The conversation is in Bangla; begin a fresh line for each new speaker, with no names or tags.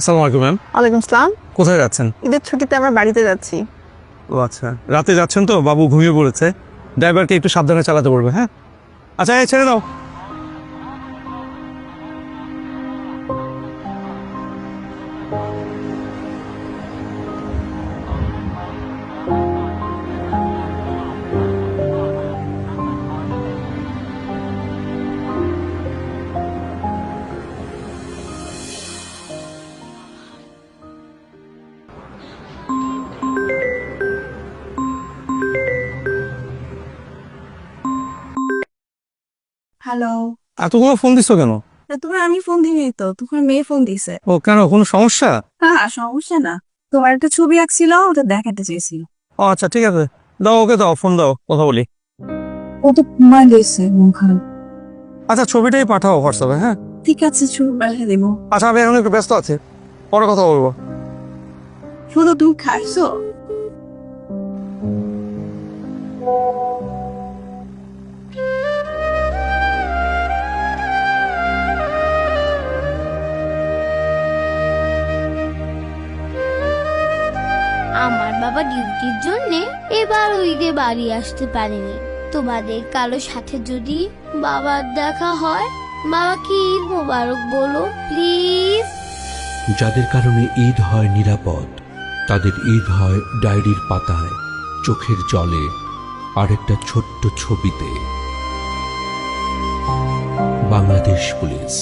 আসসালামু আলাইকুম ম্যাম।
ওয়ালাইকুম আসসালাম।
কোথায় যাচ্ছেন?
ঈদের ছুটিতে আমরা বাড়িতে যাচ্ছি।
ও আচ্ছা, রাতে যাচ্ছেন তো, বাবু ঘুমিয়ে পড়েছে। ড্রাইভারকে একটু সাবধানে চালাতে বলবে। হ্যাঁ আচ্ছা, এই ছেড়ে দাও।
হ্যালো।
এতগুলো ফোন দিছো কেন?
তোমার আমি ফোন দিইনি তো, তোমার মেয়ে ফোন দিছে।
ও কেন, কোনো সমস্যা?
হ্যাঁ, সমস্যা না। তোমার একটা ছবি আঁকছিল, ওটা দেখাতে চেয়েছিল।
ও আচ্ছা, ঠিক আছে, দাও ওকে, দাও ফোন দাও, কথা বলি।
ও তো ঘুমা গেছে মন খারাপ।
আচ্ছা, ছবিটাই পাঠাও হোয়াটসঅ্যাপে। হ্যাঁ
ঠিক আছে, ছবি পাঠিয়ে দেবো।
আচ্ছা, আমি এখন একটু ব্যস্ত আছি, পরে কথা বলবো।
শুধু তুমি খাইছো?
আমার বাবা ডিউটির জন্য এবার ঈদে বাড়ি আসতে পারেনি। তোমাদের কারো সাথে যদি বাবার দেখা হয়, বাবাকে ঈদ মোবারক বলো প্লিজ।
যাদের কারণে ঈদ হয় নিরাপদ, তাদের ঈদ হয় ডায়েরির পাতায়, চোখের জলে, আরেকটা ছোট্ট ছবিতে। বাংলাদেশ পুলিশ।